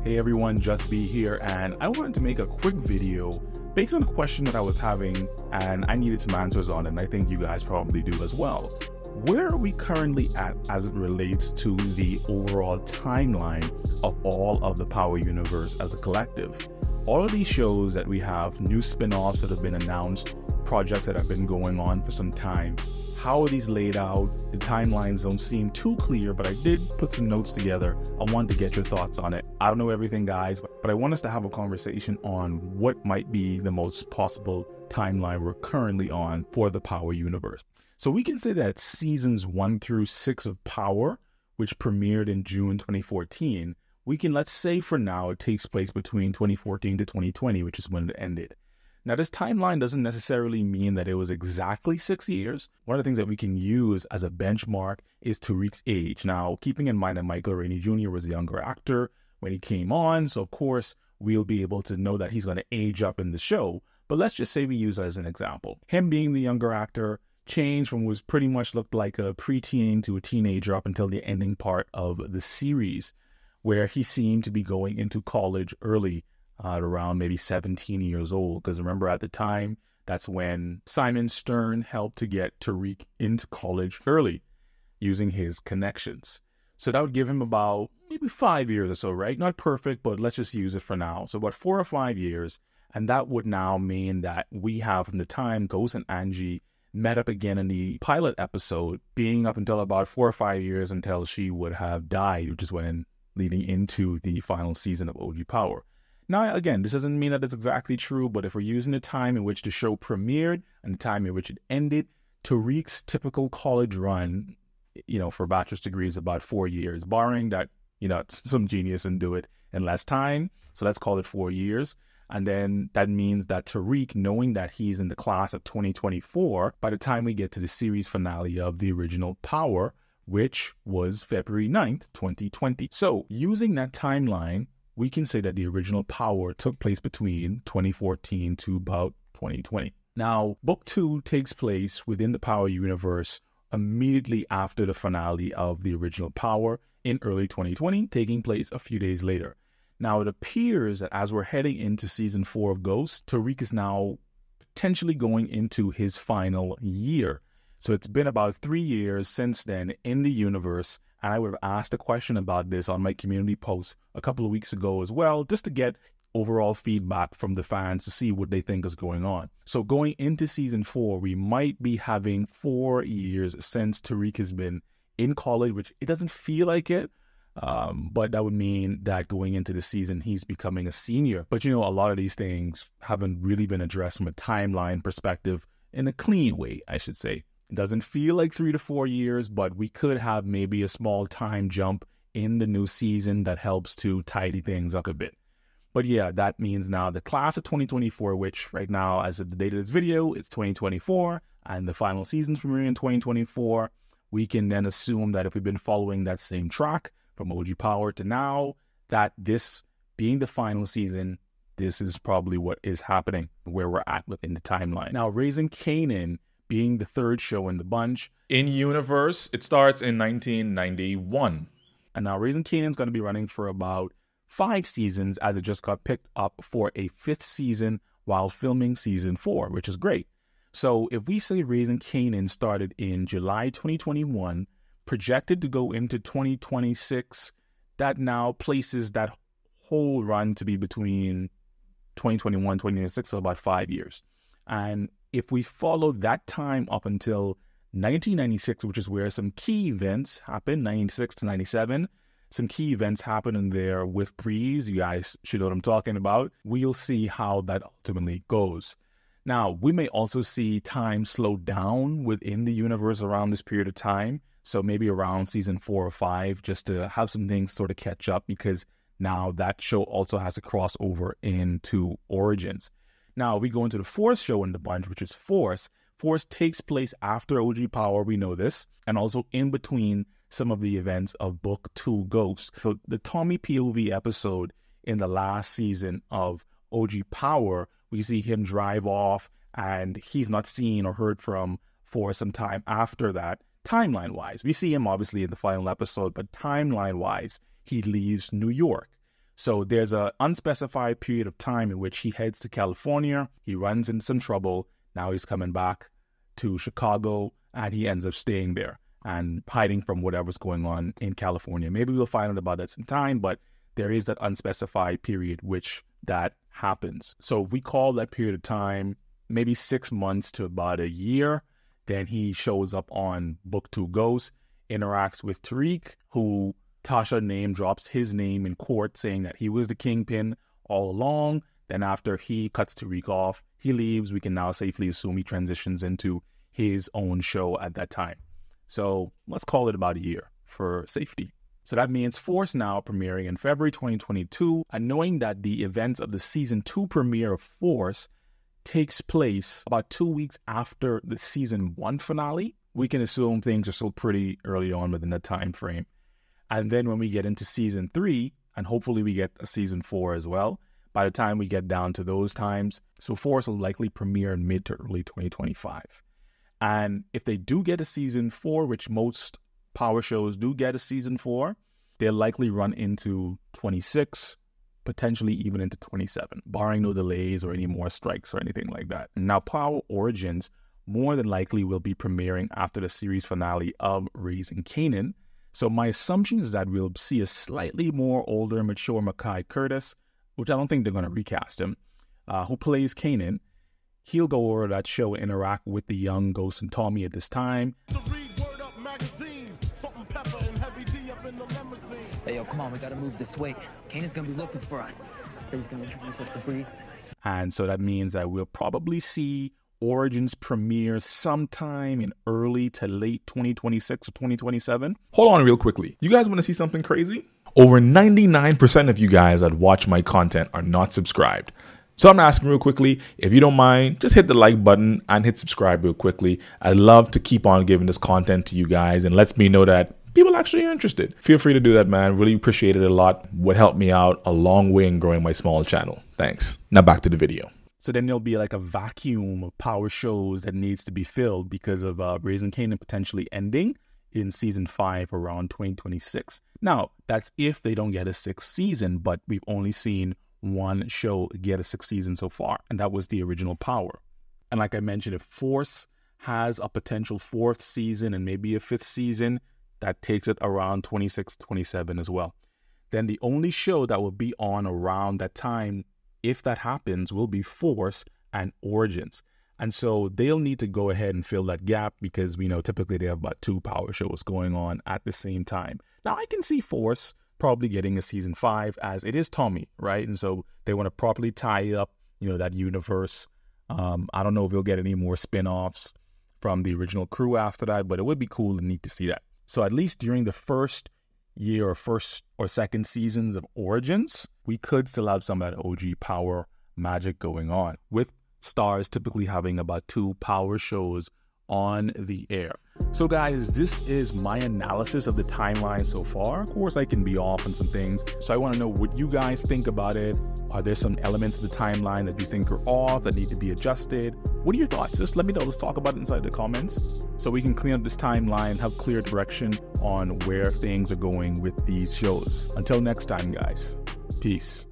Hey everyone, Just Be here, and I wanted to make a quick video based on a question that I was having, and I needed some answers on it, and I think you guys probably do as well. Where are we currently at as it relates to the overall timeline of all of the Power Universe as a collective? All of these shows that we have, new spin-offs that have been announced, projects that have been going on for some time, how are these laid out? The timelines don't seem too clear, but I did put some notes together. I wanted to get your thoughts on it. I don't know everything, guys, but I want us to have a conversation on what might be the most possible timeline we're currently on for the Power Universe. So we can say that seasons 1 through 6 of Power, which premiered in June 2014, we can, let's say for now, it takes place between 2014 to 2020, which is when it ended. Now, this timeline doesn't necessarily mean that it was exactly 6 years. One of the things that we can use as a benchmark is Tariq's age. Now, keeping in mind that Michael Rainey Jr. was a younger actor when he came on, so of course, we'll be able to know that he's going to age up in the show. But let's just say we use it as an example. Him being the younger actor changed from was pretty much looked like a preteen to a teenager up until the ending part of the series, where he seemed to be going into college early. At around maybe 17 years old, because remember at the time, that's when Simon Stern helped to get Tariq into college early using his connections. So that would give him about maybe 5 years or so, right? Not perfect, but let's just use it for now. So about 4 or 5 years, and that would now mean that we have from the time Ghost and Angie met up again in the pilot episode, being up until about 4 or 5 years until she would have died, which is when leading into the final season of OG Power. Now, again, this doesn't mean that it's exactly true, but if we're using the time in which the show premiered and the time in which it ended, Tariq's typical college run, for bachelor's degree is about 4 years, barring that, some genius and do it in less time. So let's call it 4 years. And then that means that Tariq, knowing that he's in the class of 2024, by the time we get to the series finale of the original Power, which was February 9th, 2020. So using that timeline, we can say that the original Power took place between 2014 to about 2020. Now, Book 2 takes place within the Power Universe immediately after the finale of the original Power in early 2020, taking place a few days later. Now, it appears that as we're heading into Season 4 of Ghost, Tariq is now potentially going into his final year. So it's been about 3 years since then in the universe, and I would have asked a question about this on my community post a couple of weeks ago as well, just to get overall feedback from the fans to see what they think is going on. So going into Season 4, we might be having 4 years since Tariq has been in college, which it doesn't feel like it, but that would mean that going into the season, he's becoming a senior. But a lot of these things haven't really been addressed from a timeline perspective in a clean way, I should say. It doesn't feel like 3 to 4 years, but we could have maybe a small time jump in the new season that helps to tidy things up a bit. But yeah, that means now the class of 2024, which right now, as of the date of this video, it's 2024, and the final season's premiering in 2024, we can then assume that if we've been following that same track from OG Power to now, that this being the final season, this is probably what is happening, where we're at within the timeline. Now, Raising Kanan being the third show in the bunch. In universe, it starts in 1991. And now Raising Kanan is going to be running for about 5 seasons, as it just got picked up for a 5th season while filming Season 4, which is great. So if we say Raising Kanan started in July 2021, projected to go into 2026, that now places that whole run to be between 2021 and 2026, so about 5 years. And if we follow that time up until 1996, which is where some key events happen, 96 to 97, some key events happen in there with Breeze. You guys should know what I'm talking about. We'll see how that ultimately goes. Now, we may also see time slow down within the universe around this period of time. So maybe around Season 4 or 5, just to have some things sort of catch up, because now that show also has to cross over into Origins. Now, we go into the 4th show in the bunch, which is Force. Force takes place after OG Power, we know this, and also in between some of the events of Book 2 Ghost. So the Tommy POV episode in the last season of OG Power, we see him drive off, and he's not seen or heard from for some time after that, timeline-wise. We see him obviously in the final episode, but timeline-wise, he leaves New York. So there's an unspecified period of time in which he heads to California. He runs into some trouble. Now he's coming back to Chicago, and he ends up staying there and hiding from whatever's going on in California. Maybe we'll find out about that some time, but there is that unspecified period which that happens. So if we call that period of time maybe 6 months to about a year, then he shows up on Book 2 Ghost, interacts with Tariq, who Tasha name drops his name in court, saying that he was the kingpin all along. Then after he cuts Tariq off, he leaves. We can now safely assume he transitions into his own show at that time. So let's call it about a year for safety. So that means Force now premiering in February 2022, and knowing that the events of the season 2 premiere of Force takes place about 2 weeks after the season 1 finale, we can assume things are still pretty early on within that time frame. And then when we get into season 3, and hopefully we get a season 4 as well, by the time we get down to those times, so Force will likely premiere in mid to early 2025. And if they do get a season 4, which most power shows do get a season 4, they'll likely run into 26, potentially even into 27, barring no delays or any more strikes or anything like that. Now, Power Origins more than likely will be premiering after the series finale of Raising Kanan. So my assumption is that we'll see a slightly more older, mature Mekhi Curtis, which I don't think they're going to recast him, who plays Kanan. He'll go over that show and interact with the young Ghost and Tommy at this time. Hey, yo, come on, we gotta move this way. Kanan's gonna be looking for us. So he's gonna introduce us to Breeze. And so that means that we'll probably see Origins premiere sometime in early to late 2026 or 2027. Hold on real quickly. You guys want to see something crazy? Over 99% of you guys that watch my content are not subscribed. So I'm asking real quickly, if you don't mind, just hit the like button and hit subscribe real quickly. I'd love to keep on giving this content to you guys, and lets me know that people actually are interested. Feel free to do that, man. Really appreciate it a lot. Would help me out a long way in growing my small channel. Thanks. Now back to the video. So then there'll be like a vacuum of power shows that needs to be filled because of Raising Kanan potentially ending in season 5 around 2026. Now, that's if they don't get a 6th season, but we've only seen one show get a 6th season so far, and that was the original Power. And like I mentioned, if Force has a potential 4th season and maybe a 5th season, that takes it around 26, 27 as well. Then the only show that will be on around that time, if that happens, will be Force and Origins. And so they'll need to go ahead and fill that gap because we know typically they have about 2 power shows going on at the same time. Now, I can see Force probably getting a season 5 as it is Tommy, right? And so they want to properly tie up, that universe. I don't know if we'll get any more spin-offs from the original crew after that, but it would be cool and neat to see that. So at least during the first year or first or second seasons of Origins, we could still have some of that OG power magic going on, with stars typically having about 2 power shows on the air. So guys, this is my analysis of the timeline so far. Of course, I can be off on some things. So I want to know what you guys think about it. Are there some elements of the timeline that you think are off, that need to be adjusted? What are your thoughts? Just let me know. Let's talk about it inside the comments so we can clean up this timeline, have clear direction on where things are going with these shows. Until next time, guys. Peace.